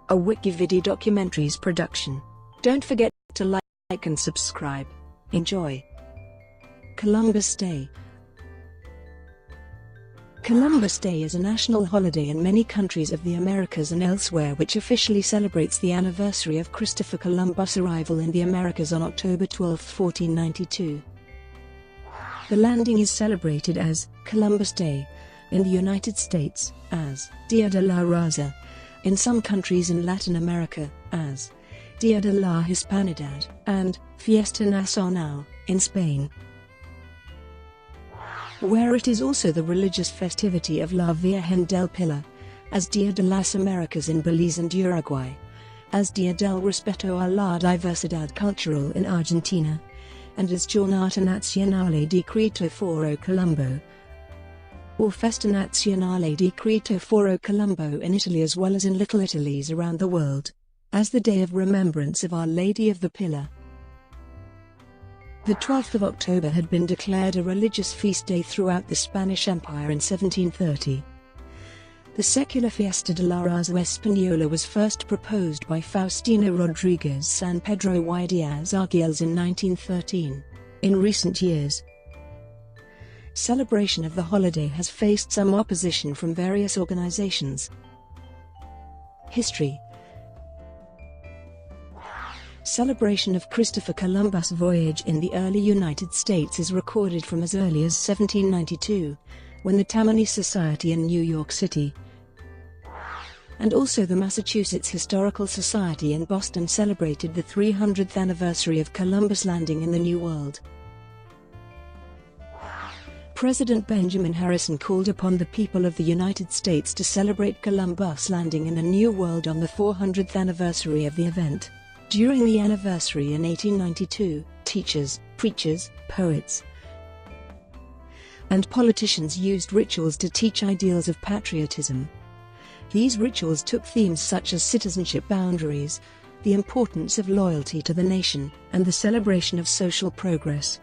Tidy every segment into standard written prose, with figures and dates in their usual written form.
a WikiVidi documentaries production. Don't forget to like and subscribe. Enjoy. Columbus Day. Columbus Day is a national holiday in many countries of the Americas and elsewhere which officially celebrates the anniversary of Christopher Columbus' arrival in the Americas on October 12, 1492. The landing is celebrated as Columbus Day in the United States, as Día de la Raza, in some countries in Latin America, as Día de la Hispanidad, and Fiesta Nacional, in Spain, where it is also the religious festivity of la Virgen del Pilar, as Día de las Américas in Belize and Uruguay, as Día del Respeto a la Diversidad Cultural in Argentina, and as Giornata Nazionale di Cristoforo Colombo, or Festa Nacionale di Cristoforo Colombo in Italy as well as in Little Italies around the world, as the Day of Remembrance of Our Lady of the Pilar. The 12th of October had been declared a religious feast day throughout the Spanish Empire in 1730. The secular Fiesta de la Raza Española was first proposed by Faustino Rodríguez-San Pedro y Díaz-Argüelles in 1913. In recent years, celebration of the holiday has faced some opposition from various organizations. History. Celebration of Christopher Columbus' voyage in the early United States is recorded from as early as 1792, when the Tammany Society in New York City, and also the Massachusetts Historical Society in Boston celebrated the 300th anniversary of Columbus landing in the New World. President Benjamin Harrison called upon the people of the United States to celebrate Columbus landing in the New World on the 400th anniversary of the event. During the anniversary in 1892, teachers, preachers, poets, and politicians used rituals to teach ideals of patriotism. These rituals took themes such as citizenship boundaries, the importance of loyalty to the nation, and the celebration of social progress.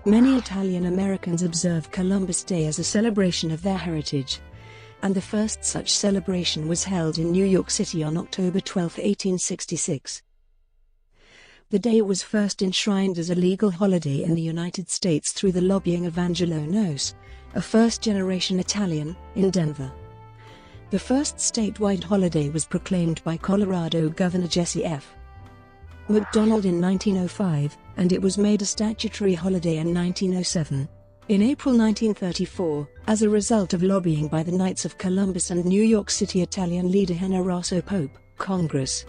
Many Italian Americans observe Columbus Day as a celebration of their heritage, and the first such celebration was held in New York City on October 12, 1866. The day was first enshrined as a legal holiday in the United States through the lobbying of Angelo Noce, a first-generation Italian, in Denver. The first statewide holiday was proclaimed by Colorado Governor Jesse F. McDonald in 1905, and it was made a statutory holiday in 1907. In April 1934, as a result of lobbying by the Knights of Columbus and New York City Italian leader Generoso Pope, Congress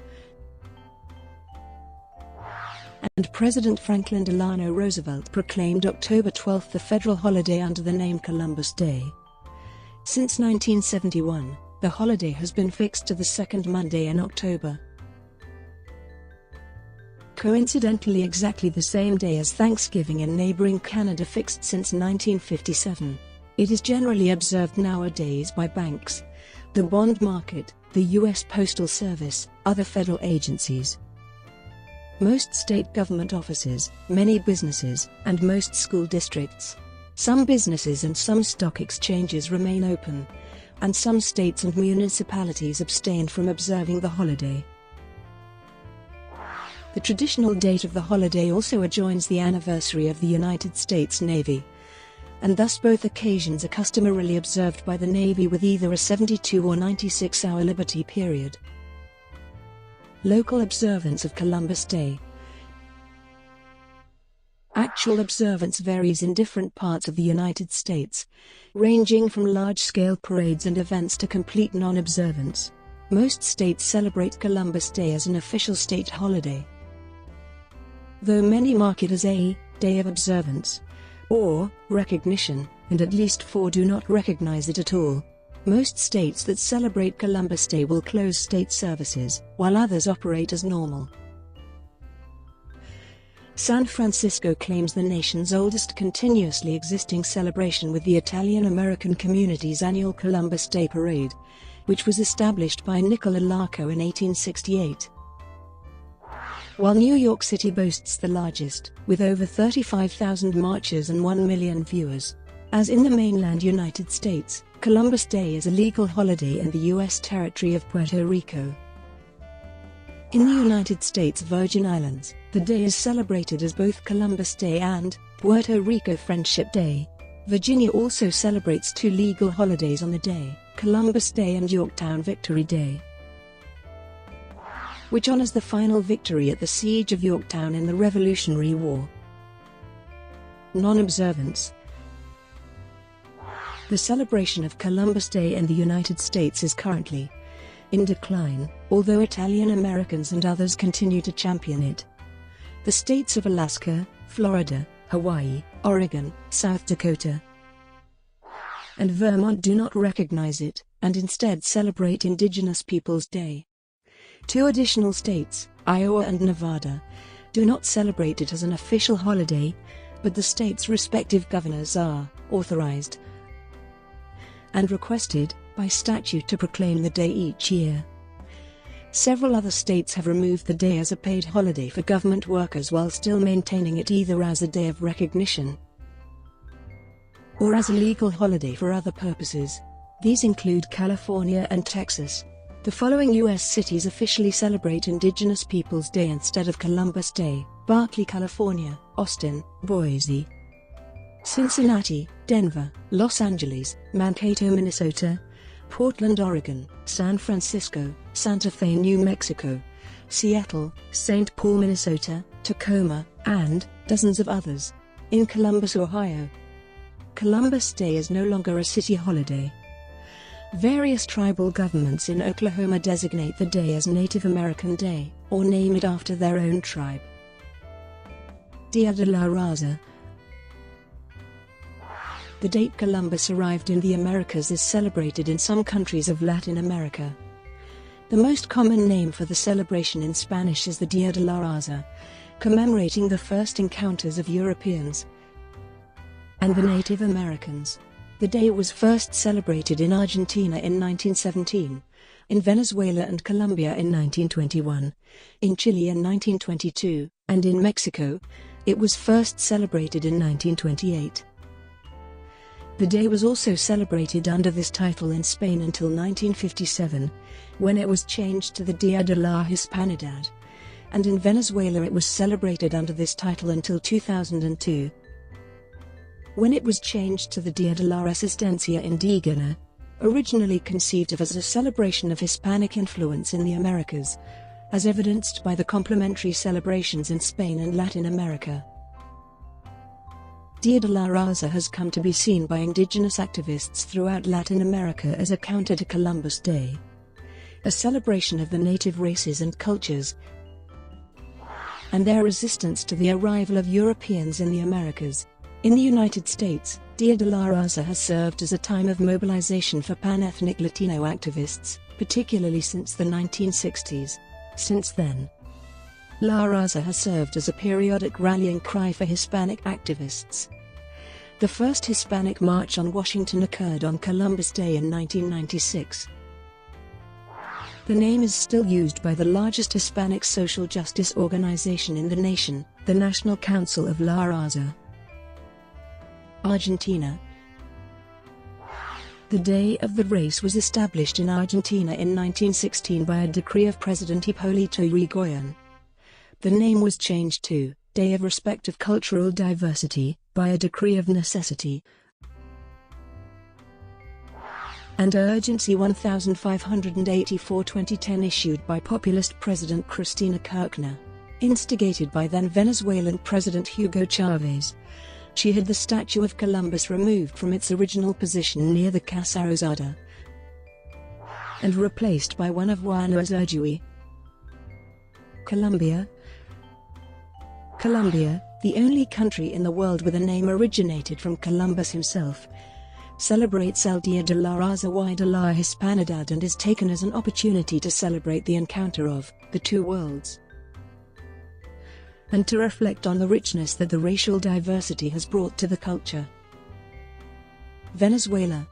and President Franklin Delano Roosevelt proclaimed October 12 the federal holiday under the name Columbus Day. Since 1971, the holiday has been fixed to the second Monday in October. Coincidentally exactly the same day as Thanksgiving in neighboring Canada, fixed since 1957. It is generally observed nowadays by banks, the bond market, the U.S. Postal Service, other federal agencies, most state government offices, many businesses, and most school districts. Some businesses and some stock exchanges remain open, and some states and municipalities abstain from observing the holiday. The traditional date of the holiday also adjoins the anniversary of the United States Navy, and thus both occasions are customarily observed by the Navy with either a 72 or 96-hour liberty period. Local observance of Columbus Day. Actual observance varies in different parts of the United States, ranging from large-scale parades and events to complete non-observance. Most states celebrate Columbus Day as an official state holiday, though many mark it as a day of observance or recognition, and at least 4 do not recognize it at all. Most states that celebrate Columbus Day will close state services, while others operate as normal. San Francisco claims the nation's oldest continuously existing celebration with the Italian-American community's annual Columbus Day Parade, which was established by Nicola Larco in 1868. While New York City boasts the largest, with over 35,000 marchers and 1 million viewers. As in the mainland United States, Columbus Day is a legal holiday in the U.S. territory of Puerto Rico, In the United States Virgin Islands, the day is celebrated as both Columbus Day and Puerto Rico Friendship Day. Virginia also celebrates two legal holidays on the day, Columbus Day and Yorktown Victory Day, which honors the final victory at the Siege of Yorktown in the Revolutionary War. Non-observance. The celebration of Columbus Day in the United States is currently in decline, although Italian Americans and others continue to champion it. The states of Alaska, Florida, Hawaii, Oregon, South Dakota, and Vermont do not recognize it, and instead celebrate Indigenous Peoples Day. Two additional states, Iowa and Nevada, do not celebrate it as an official holiday, but the states' respective governors are authorized and requested by statute to proclaim the day each year. Several other states have removed the day as a paid holiday for government workers while still maintaining it either as a day of recognition or as a legal holiday for other purposes. These include California and Texas. The following U.S. cities officially celebrate Indigenous Peoples Day instead of Columbus Day: Berkeley, California; Austin, Boise, Cincinnati, Denver, Los Angeles, Mankato, Minnesota, Portland, Oregon, San Francisco, Santa Fe, New Mexico, Seattle, St. Paul, Minnesota, Tacoma, and dozens of others. In Columbus, Ohio, Columbus Day is no longer a city holiday. Various tribal governments in Oklahoma designate the day as Native American Day, or name it after their own tribe. Dia de la Raza. The date Columbus arrived in the Americas is celebrated in some countries of Latin America. The most common name for the celebration in Spanish is the Dia de la Raza, commemorating the first encounters of Europeans and the Native Americans. The day was first celebrated in Argentina in 1917, in Venezuela and Colombia in 1921, in Chile in 1922, and in Mexico. It was first celebrated in 1928. The day was also celebrated under this title in Spain until 1957, when it was changed to the Día de la Hispanidad, and in Venezuela it was celebrated under this title until 2002, when it was changed to the Día de la Resistencia Indígena, originally conceived of as a celebration of Hispanic influence in the Americas, as evidenced by the complementary celebrations in Spain and Latin America. Dia de la Raza has come to be seen by indigenous activists throughout Latin America as a counter to Columbus Day, a celebration of the native races and cultures, and their resistance to the arrival of Europeans in the Americas. In the United States, Dia de la Raza has served as a time of mobilization for pan-ethnic Latino activists, particularly since the 1960s. Since then, La Raza has served as a periodic rallying cry for Hispanic activists. The first Hispanic March on Washington occurred on Columbus Day in 1996. The name is still used by the largest Hispanic social justice organization in the nation, the National Council of La Raza. Argentina. The Day of the Race was established in Argentina in 1916 by a decree of President Hipólito Yrigoyen. The name was changed to Day of Respect of Cultural Diversity by a decree of necessity and Urgency 1584/2010 issued by populist President Cristina Kirchner. Instigated by then Venezuelan President Hugo Chavez, she had the statue of Columbus removed from its original position near the Casa Rosada and replaced by one of Juan Azurduy. Colombia. Colombia, the only country in the world with a name originated from Columbus himself, celebrates El Día de la Raza y de la Hispanidad and is taken as an opportunity to celebrate the encounter of the two worlds, and to reflect on the richness that the racial diversity has brought to the culture. Venezuela.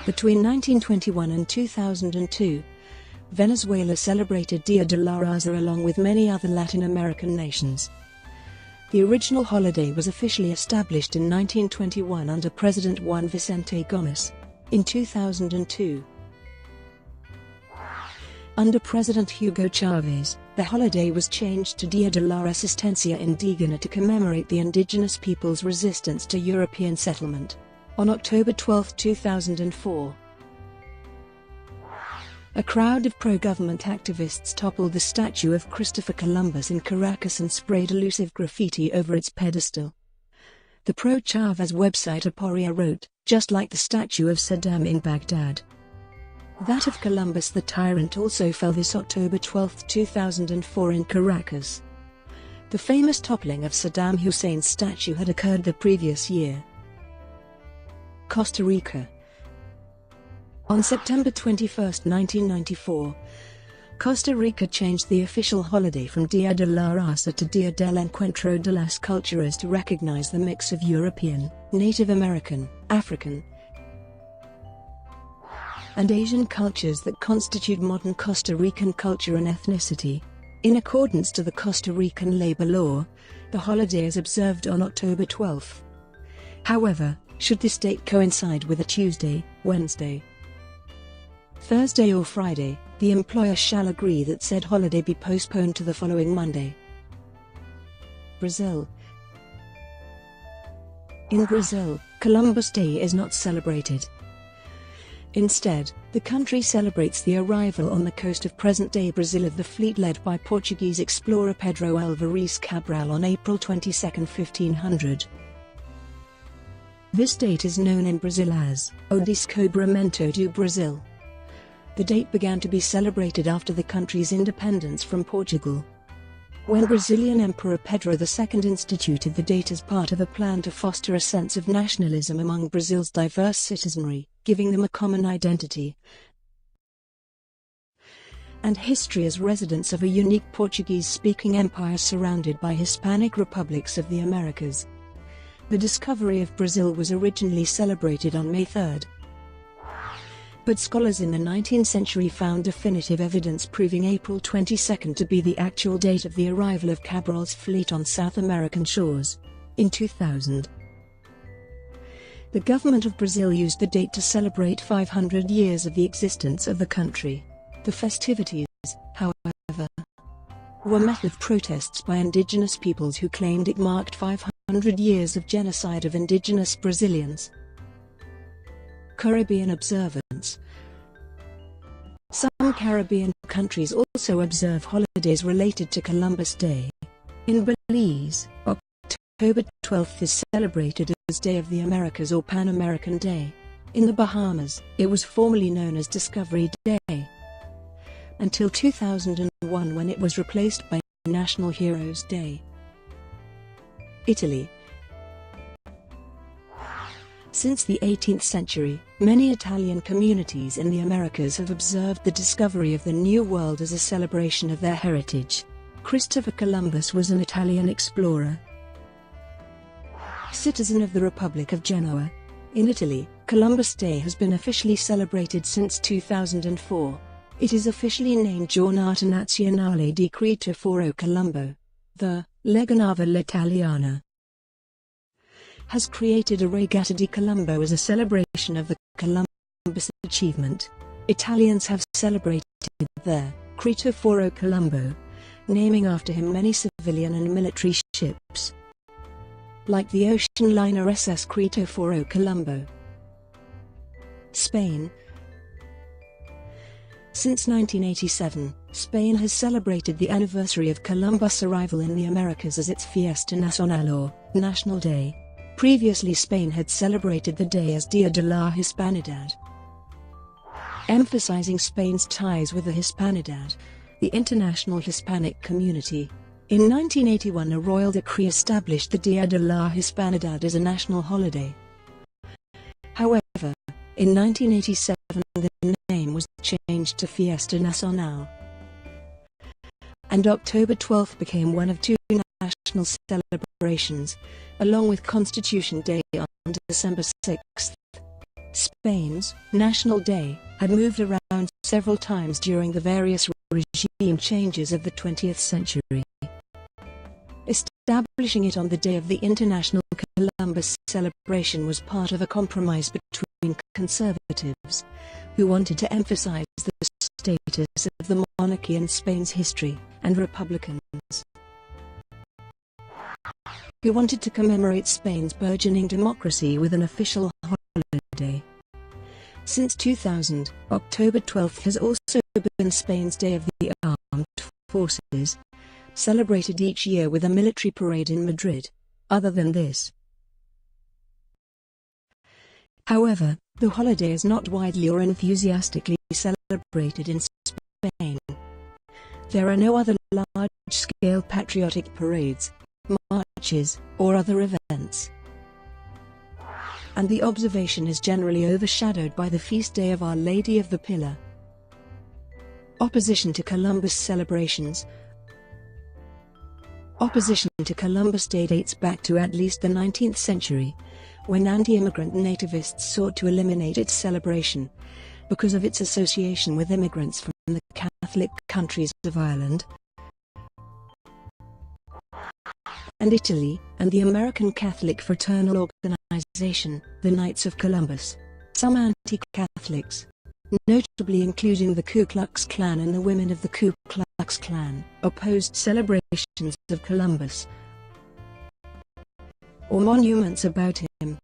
Between 1921 and 2002, Venezuela celebrated Dia de la Raza along with many other Latin American nations. The original holiday was officially established in 1921 under President Juan Vicente Gómez. In 2002, Under President Hugo Chavez, the holiday was changed to Dia de la Resistencia Indígena to commemorate the indigenous people's resistance to European settlement. On October 12, 2004, a crowd of pro-government activists toppled the statue of Christopher Columbus in Caracas and sprayed elusive graffiti over its pedestal. The pro-Chavez website Aporia wrote, "Just like the statue of Saddam in Baghdad, that of Columbus the tyrant also fell this October 12, 2004 in Caracas." The famous toppling of Saddam Hussein's statue had occurred the previous year. Costa Rica. On September 21, 1994, Costa Rica changed the official holiday from Dia de la Raza to Dia del Encuentro de las Culturas to recognize the mix of European, Native American, African, and Asian cultures that constitute modern Costa Rican culture and ethnicity. In accordance to the Costa Rican labor law, the holiday is observed on October 12. However, should this date coincide with a Tuesday, Wednesday, Thursday or Friday, the employer shall agree that said holiday be postponed to the following Monday. Brazil. In Brazil, Columbus Day is not celebrated. Instead, the country celebrates the arrival on the coast of present-day Brazil of the fleet led by Portuguese explorer Pedro Álvares Cabral on April 22, 1500. This date is known in Brazil as O Descobrimento do Brasil. The date began to be celebrated after the country's independence from Portugal, when Brazilian Emperor Pedro II instituted the date as part of a plan to foster a sense of nationalism among Brazil's diverse citizenry, giving them a common identity and history as residents of a unique Portuguese-speaking empire surrounded by Hispanic republics of the Americas. The discovery of Brazil was originally celebrated on May 3. But scholars in the 19th century found definitive evidence proving April 22 to be the actual date of the arrival of Cabral's fleet on South American shores. In 2000, the government of Brazil used the date to celebrate 500 years of the existence of the country. The festivities, however, were met with protests by indigenous peoples who claimed it marked 500 years of genocide of indigenous Brazilians. Caribbean observance. Some Caribbean countries also observe holidays related to Columbus Day. In Belize, October 12 is celebrated as Day of the Americas or Pan American Day. In the Bahamas, it was formerly known as Discovery Day, until 2001 when it was replaced by National Heroes Day. Italy. Since the 18th century, many Italian communities in the Americas have observed the discovery of the New World as a celebration of their heritage. Christopher Columbus was an Italian explorer, citizen of the Republic of Genoa. In Italy, Columbus Day has been officially celebrated since 2004. It is officially named Giornata Nazionale di Cristoforo Colombo. The Lega Nuova l'Italiana has created a Regatta di Colombo as a celebration of the Columbus achievement. Italians have celebrated their Cristoforo Colombo, naming after him many civilian and military ships, like the ocean liner SS Cristoforo Colombo. Spain. Since 1987, Spain has celebrated the anniversary of Columbus' arrival in the Americas as its Fiesta Nacional or National Day. Previously, Spain had celebrated the day as Dia de la Hispanidad, emphasizing Spain's ties with the Hispanidad, the international Hispanic community. In 1981, a royal decree established the Dia de la Hispanidad as a national holiday. However, in 1987 the name was changed to Fiesta Nacional, and October 12 became one of two national celebrations, along with Constitution Day on December 6. Spain's National Day had moved around several times during the various regime changes of the 20th century. Establishing it on the day of the International Columbus celebration was part of a compromise between conservatives, who wanted to emphasize the status of the monarchy in Spain's history, and Republicans, who wanted to commemorate Spain's burgeoning democracy with an official holiday. Since 2000, October 12 has also been Spain's Day of the Armed Forces, celebrated each year with a military parade in Madrid. Other than this, however, the holiday is not widely or enthusiastically celebrated in Spain. There are no other large-scale patriotic parades, marches, or other events, and the observation is generally overshadowed by the feast day of Our Lady of the Pilar. Opposition to Columbus celebrations. Opposition to Columbus Day dates back to at least the 19th century, when anti-immigrant nativists sought to eliminate its celebration, because of its association with immigrants from the Catholic countries of Ireland and Italy, and the American Catholic fraternal organization, the Knights of Columbus. Some anti-Catholics, notably including the Ku Klux Klan and the women of the Ku Klux Klan, opposed celebrations of Columbus or monuments about him,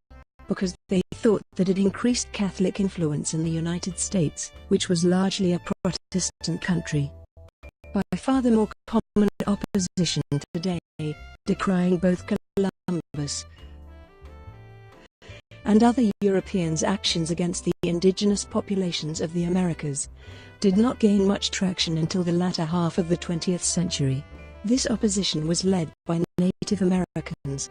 because they thought that it increased Catholic influence in the United States, which was largely a Protestant country. By far the more common opposition today, decrying both Columbus and other Europeans' actions against the indigenous populations of the Americas, did not gain much traction until the latter half of the 20th century. This opposition was led by Native Americans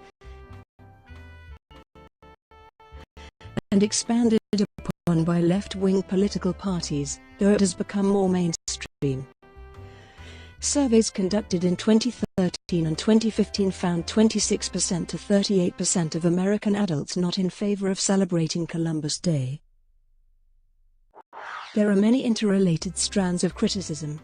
and expanded upon by left-wing political parties, though it has become more mainstream. Surveys conducted in 2013 and 2015 found 26% to 38% of American adults not in favor of celebrating Columbus Day. There are many interrelated strands of criticism.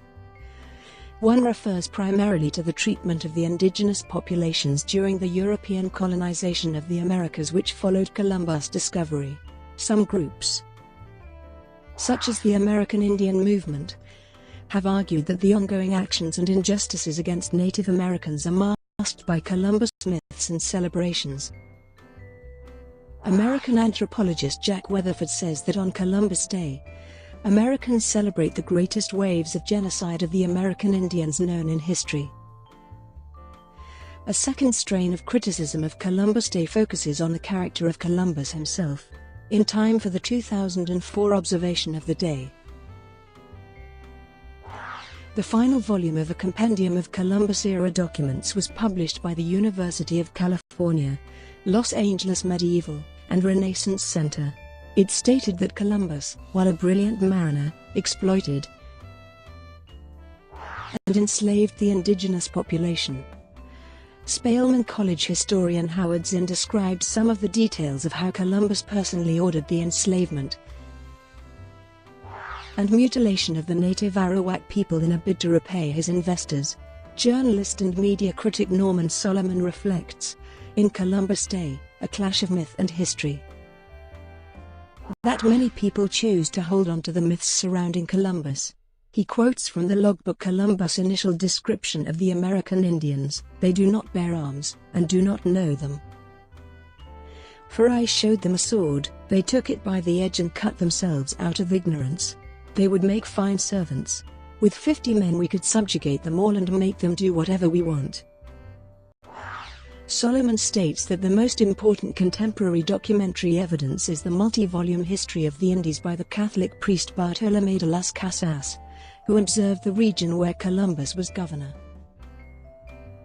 One refers primarily to the treatment of the indigenous populations during the European colonization of the Americas which followed Columbus' discovery. Some groups, such as the American Indian Movement, have argued that the ongoing actions and injustices against Native Americans are masked by Columbus myths and celebrations. American anthropologist Jack Weatherford says that on Columbus Day, Americans celebrate the greatest waves of genocide of the American Indians known in history. A second strain of criticism of Columbus Day focuses on the character of Columbus himself. In time for the 2004 observation of the day, the final volume of a compendium of Columbus-era documents was published by the University of California, Los Angeles Medieval and Renaissance Center. It stated that Columbus, while a brilliant mariner, exploited and enslaved the indigenous population. Spelman College historian Howard Zinn described some of the details of how Columbus personally ordered the enslavement and mutilation of the native Arawak people in a bid to repay his investors. Journalist and media critic Norman Solomon reflects, in Columbus Day, a clash of myth and history, that many people choose to hold on to the myths surrounding Columbus. He quotes from the logbook Columbus' initial description of the American Indians: "They do not bear arms, and do not know them. For I showed them a sword, they took it by the edge and cut themselves out of ignorance. They would make fine servants. With 50 men we could subjugate them all and make them do whatever we want." Solomon states that the most important contemporary documentary evidence is the multi-volume History of the Indies by the Catholic priest Bartolomé de las Casas, who observed the region where Columbus was governor.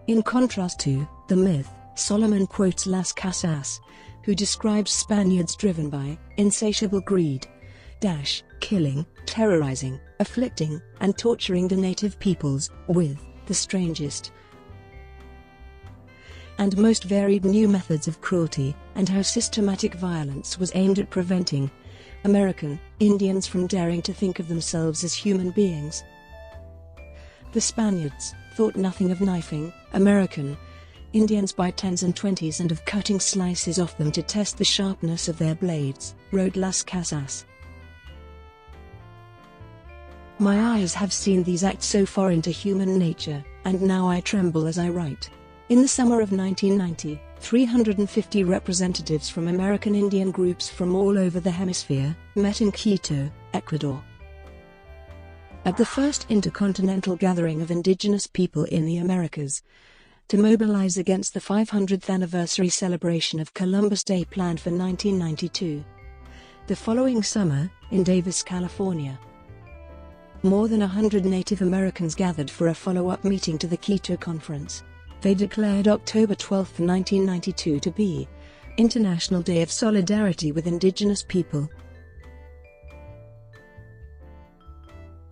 In contrast to the myth, Solomon quotes Las Casas, who describes Spaniards driven by insatiable greed, killing, terrorizing, afflicting, and torturing the native peoples with the strangest and most varied new methods of cruelty, and how systematic violence was aimed at preventing American Indians from daring to think of themselves as human beings. The Spaniards thought nothing of knifing American Indians by tens and twenties and of cutting slices off them to test the sharpness of their blades, wrote Las Casas. My eyes have seen these acts so far into human nature, and now I tremble as I write. In the summer of 1990, 350 representatives from American Indian groups from all over the hemisphere met in Quito, Ecuador. At the first intercontinental gathering of indigenous people in the Americas, to mobilize against the 500th anniversary celebration of Columbus Day planned for 1992. The following summer, in Davis, California, more than 100 Native Americans gathered for a follow-up meeting to the Quito Conference. They declared October 12, 1992 to be International Day of Solidarity with Indigenous People.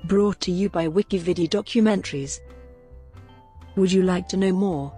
Brought to you by WikiVidi Documentaries. Would you like to know more?